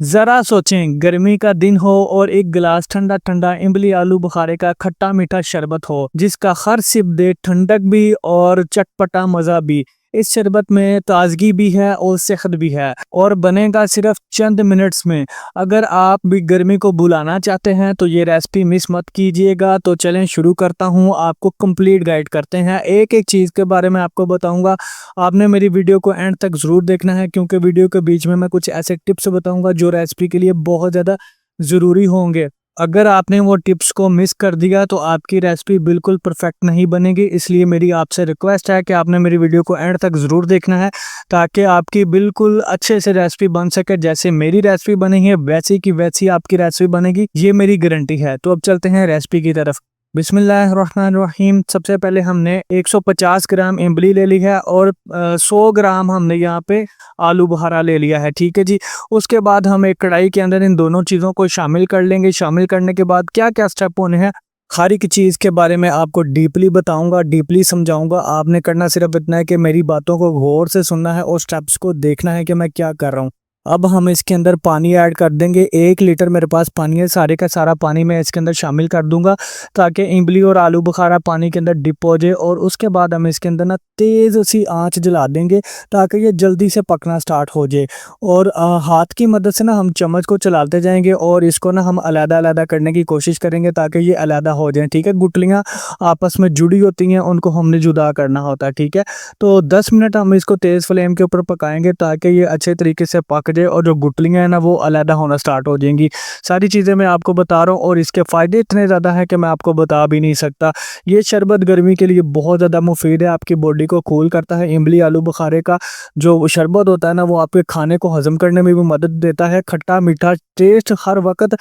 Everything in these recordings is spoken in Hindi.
ज़रा सोचें, गर्मी का दिन हो और एक गिलास ठंडा ठंडा इमली आलू बुखारे का खट्टा मीठा शरबत हो जिसका हर सिप दे ठंडक भी और चटपटा मज़ा भी। इस शरबत में ताजगी भी है और सेहत भी है और बनेगा सिर्फ चंद मिनट्स में। अगर आप भी गर्मी को भुलाना चाहते हैं तो ये रेसिपी मिस मत कीजिएगा। तो चलें शुरू करता हूँ, आपको कंप्लीट गाइड करते हैं। एक एक चीज़ के बारे में आपको बताऊंगा। आपने मेरी वीडियो को एंड तक ज़रूर देखना है क्योंकि वीडियो के बीच में मैं कुछ ऐसे टिप्स बताऊंगा जो रेसिपी के लिए बहुत ज़्यादा ज़रूरी होंगे। अगर आपने वो टिप्स को मिस कर दिया तो आपकी रेसिपी बिल्कुल परफेक्ट नहीं बनेगी। इसलिए मेरी आपसे रिक्वेस्ट है कि आपने मेरी वीडियो को एंड तक ज़रूर देखना है ताकि आपकी बिल्कुल अच्छे से रेसिपी बन सके। जैसे मेरी रेसिपी बनी है वैसी की वैसी आपकी रेसिपी बनेगी, ये मेरी गारंटी है। तो अब चलते हैं रेसिपी की तरफ। बिस्मिल्लाहिर्रहमानिर्रहीम। सबसे पहले हमने 150 ग्राम इमली ले ली है और 100 ग्राम हमने यहाँ पे आलू बुखारा ले लिया है। ठीक है जी। उसके बाद हम एक कढ़ाई के अंदर इन दोनों चीज़ों को शामिल कर लेंगे। शामिल करने के बाद क्या क्या स्टेप होने हैं, हर एक चीज़ के बारे में आपको डीपली बताऊंगा, डीपली समझाऊंगा। आपने करना सिर्फ इतना है कि मेरी बातों को गौर से सुनना है और स्टेप्स को देखना है कि मैं क्या कर रहा हूँ। अब हम इसके अंदर पानी ऐड कर देंगे। 1 लीटर मेरे पास पानी है, सारे का सारा पानी मैं इसके अंदर शामिल कर दूंगा ताकि इमली और आलू बुखारा पानी के अंदर डिप हो जाए। और उसके बाद हम इसके अंदर ना तेज़ सी आंच जला देंगे ताकि ये जल्दी से पकना स्टार्ट हो जाए। और हाथ की मदद से ना हम चम्मच को चलाते जाएंगे और इसको ना हम अलग-अलग करने की कोशिश करेंगे ताकि ये अलग हो जाए। ठीक है, गुठलियाँ आपस में जुड़ी होती हैं, उनको हमने जुदा करना होता है। ठीक है, तो 10 मिनट हम इसको तेज़ फ्लेम के ऊपर पकाएंगे ताकि ये अच्छे तरीके से पक जाए और जो गुठलियाँ हैं ना वो अलग होना स्टार्ट हो जाएंगी। सारी चीज़ें मैं आपको बता रहा हूँ और इसके फ़ायदे इतने ज़्यादा हैं कि मैं आपको बता भी नहीं सकता। ये शरबत गर्मी के लिए बहुत ज़्यादा मुफीद है, आपकी बॉडी को कूल करता है। इमली आलू बुखारे का जो शरबत होता है ना वो आपके खाने को हज़म करने में भी मदद देता है। खट्टा मीठा टेस्ट हर वक़्त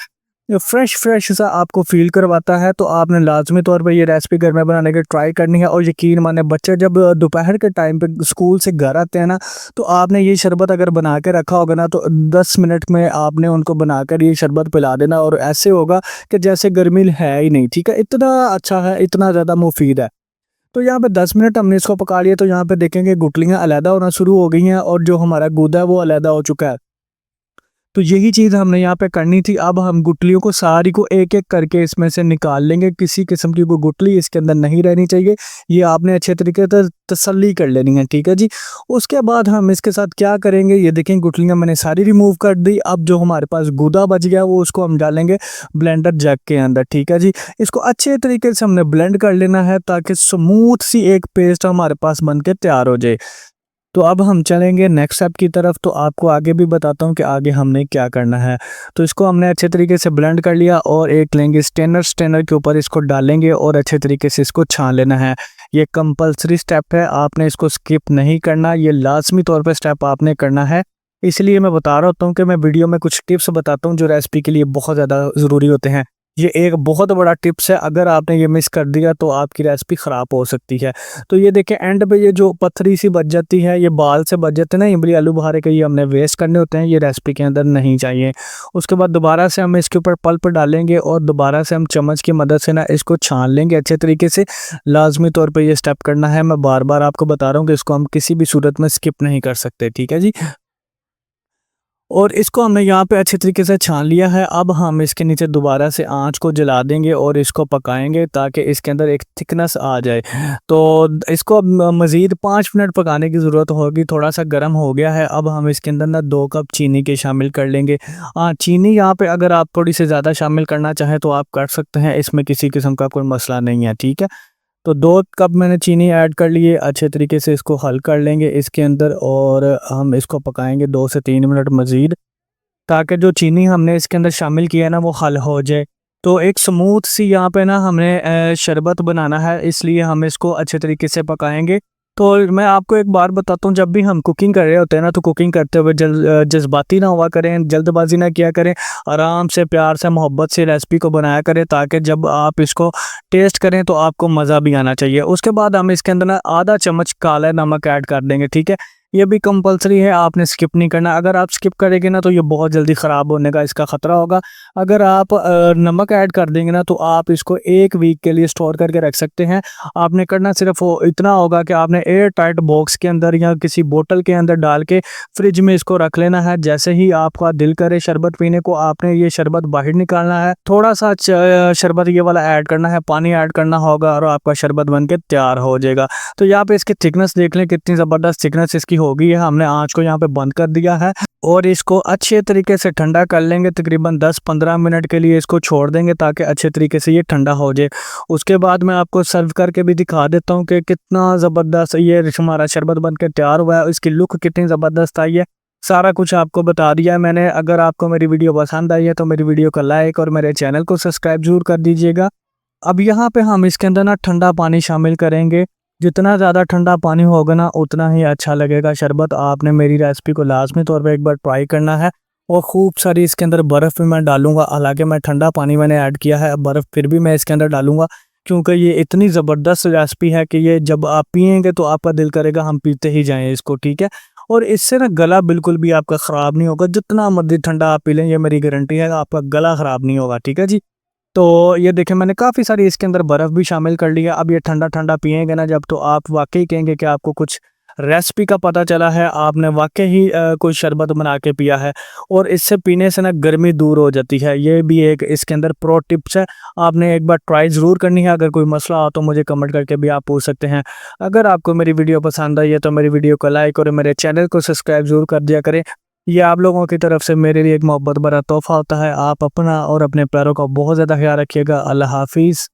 फ्रेश फ्रेश सा आपको फ़ील करवाता है। तो आपने लाज़मी तौर पे ये रेसिपी घर में बनाने की ट्राई करनी है। और यकीन माने, बच्चे जब दोपहर के टाइम पे स्कूल से घर आते हैं ना, तो आपने ये शरबत अगर बना के रखा होगा ना तो 10 मिनट में आपने उनको बनाकर ये शरबत पिला देना और ऐसे होगा कि जैसे गर्मी है ही नहीं। ठीक है, इतना अच्छा है, इतना ज़्यादा मुफीद है। तो यहाँ पे 10 मिनट हमने इसको पका लिया। तो यहाँ पे देखेंगे गुठलियाँ अलग होना शुरू हो गई हैं और जो हमारा गूदा है वो अलग हो चुका है। तो यही चीज़ हमने यहाँ पे करनी थी। अब हम गुठलियों को सारी को एक-एक करके इसमें से निकाल लेंगे। किसी किस्म की कोई गुठली इसके अंदर नहीं रहनी चाहिए। ये आपने अच्छे तरीके से तसल्ली कर लेनी है। ठीक है जी। उसके बाद हम इसके साथ क्या करेंगे, ये देखें गुठलियाँ मैंने सारी रिमूव कर दी। अब जो हमारे पास गूदा बच गया वो उसको हम डालेंगे ब्लेंडर जग के अंदर। ठीक है जी। इसको अच्छे तरीके से हमने ब्लेंड कर लेना है ताकि स्मूथ सी एक पेस्ट हमारे पास बन के तैयार हो जाए। तो अब हम चलेंगे नेक्स्ट स्टेप की तरफ। तो आपको आगे भी बताता हूँ कि आगे हमने क्या करना है। तो इसको हमने अच्छे तरीके से ब्लेंड कर लिया और एक लेंगे स्ट्रेनर। स्ट्रेनर के ऊपर इसको डालेंगे और अच्छे तरीके से इसको छान लेना है। ये कंपल्सरी स्टेप है, आपने इसको स्किप नहीं करना, ये लाजमी तौर पर स्टेप आपने करना है। इसलिए मैं बता रहा होता हूँ कि मैं वीडियो में कुछ टिप्स बताता हूँ जो रेसिपी के लिए बहुत ज़्यादा ज़रूरी होते हैं। ये एक बहुत बड़ा टिप्स है, अगर आपने ये मिस कर दिया तो आपकी रेसिपी ख़राब हो सकती है। तो ये देखें एंड पे ये जो पत्थरी सी बच जाती है, ये बाल से बच जाते हैं ना इमली आलू बुखारे के, ये हमने वेस्ट करने होते हैं, ये रेसिपी के अंदर नहीं चाहिए। उसके बाद दोबारा से हम इसके ऊपर पल्प डालेंगे और दोबारा से हम चम्मच की मदद से ना इसको छान लेंगे अच्छे तरीके से। लाजमी तौर पर ये स्टेप करना है। मैं बार बार आपको बता रहा हूँ कि इसको हम किसी भी सूरत में स्किप नहीं कर सकते। ठीक है जी। और इसको हमने यहाँ पे अच्छे तरीके से छान लिया है। अब हम इसके नीचे दोबारा से आँच को जला देंगे और इसको पकाएंगे ताकि इसके अंदर एक थिकनेस आ जाए। तो इसको अब मज़ीद 5 मिनट पकाने की ज़रूरत होगी। थोड़ा सा गर्म हो गया है। अब हम इसके अंदर ना 2 कप चीनी के शामिल कर लेंगे। चीनी यहाँ पे अगर आप थोड़ी सी ज़्यादा शामिल करना चाहें तो आप कर सकते हैं, इसमें किसी किस्म का कोई मसला नहीं है। ठीक है, तो 2 कप मैंने चीनी ऐड कर लिए। अच्छे तरीके से इसको हल कर लेंगे इसके अंदर और हम इसको पकाएंगे 2 से 3 मिनट मज़ीद ताकि जो चीनी हमने इसके अंदर शामिल किया है ना वो हल हो जाए। तो एक स्मूथ सी यहाँ पे ना हमने शरबत बनाना है, इसलिए हम इसको अच्छे तरीके से पकाएंगे। तो मैं आपको एक बार बताता हूँ, जब भी हम कुकिंग कर रहे होते हैं ना तो कुकिंग करते हुए जज्बाती ना हुआ करें, जल्दबाजी ना किया करें। आराम से प्यार से मोहब्बत से रेसिपी को बनाया करें ताकि जब आप इसको टेस्ट करें तो आपको मज़ा भी आना चाहिए। उसके बाद हम इसके अंदर ना आधा चम्मच काला नमक ऐड कर देंगे। ठीक है, ये भी कंपल्सरी है, आपने स्किप नहीं करना। अगर आप स्किप करेंगे ना तो ये बहुत जल्दी ख़राब होने का इसका ख़तरा होगा। अगर आप नमक ऐड कर देंगे ना तो आप इसको 1 वीक के लिए स्टोर करके रख सकते हैं। आपने करना सिर्फ़ वो इतना होगा कि आपने एयर टाइट बॉक्स के अंदर या किसी बोतल के अंदर डाल के फ्रिज में इसको रख लेना है। जैसे ही आपका दिल करे शरबत पीने को, आपने ये शरबत बाहर निकालना है, थोड़ा-सा शरबत ये वाला ऐड करना है, पानी ऐड करना होगा और आपका शरबत बन के तैयार हो जाएगा। तो यहाँ पे इसकी थिकनेस देख लें कितनी ज़बरदस्त थिकनेस इसकी हो गई है। हमने आँच को यहाँ पे बंद कर दिया है और इसको अच्छे तरीके से ठंडा कर लेंगे। तकरीबन 10-15 मिनट के लिए इसको छोड़ देंगे ताकि अच्छे तरीके से ये ठंडा हो जाए। उसके बाद मैं आपको सर्व करके भी दिखा देता हूँ कि कितना ज़बरदस्त ये हमारा शरबत बन के तैयार हुआ है। इसकी लुक कितनी ज़बरदस्त आई है, सारा कुछ आपको बता दिया है मैंने। अगर आपको मेरी वीडियो पसंद आई है तो मेरी वीडियो को लाइक और मेरे चैनल को सब्सक्राइब ज़रूर कर दीजिएगा। अब यहाँ पे हम इसके अंदर ना ठंडा पानी शामिल करेंगे। जितना ज़्यादा ठंडा पानी होगा ना उतना ही अच्छा लगेगा शरबत। आपने मेरी रेसिपी को लाज़मी तौर पे एक बार ट्राई करना है। और खूब सारी इसके अंदर बर्फ़ भी मैं डालूँगा। हालाँकि मैं ठंडा पानी मैंने ऐड किया है, बर्फ़ फिर भी मैं इसके अंदर डालूँगा क्योंकि ये इतनी ज़बरदस्त रेसिपी है कि ये जब आप पिएँगे तो आपका दिल करेगा हम पीते ही जाएँ इसको, ठीक है? और इससे ना गला बिल्कुल भी आपका ख़राब नहीं होगा। जितना मर्ज़ी ठंडा आप पी लें, ये मेरी गारंटी है, आपका गला ख़राब नहीं होगा, ठीक है जी? तो ये देखें मैंने काफ़ी सारी इसके अंदर बर्फ़ भी शामिल कर लिया। अब ये ठंडा-ठंडा पिएँगे ना जब, तो आप वाक़ई कहेंगे कि आपको कुछ रेसिपी का पता चला है, आपने वाक़ई ही कोई शरबत बना के पिया है। और इससे पीने से ना गर्मी दूर हो जाती है। ये भी एक इसके अंदर प्रो टिप्स है, आपने एक बार ट्राई ज़रूर करनी है। अगर कोई मसला हो तो मुझे कमेंट करके भी आप पूछ सकते हैं। अगर आपको मेरी वीडियो पसंद आई है तो मेरी वीडियो को लाइक और मेरे चैनल को सब्सक्राइब ज़रूर कर दिया करें। ये आप लोगों की तरफ से मेरे लिए एक मोहब्बत भरा तोहफ़ा होता है। आप अपना और अपने प्यारों का बहुत ज़्यादा ख़्याल रखिएगा। अल्लाह हाफ़िज़।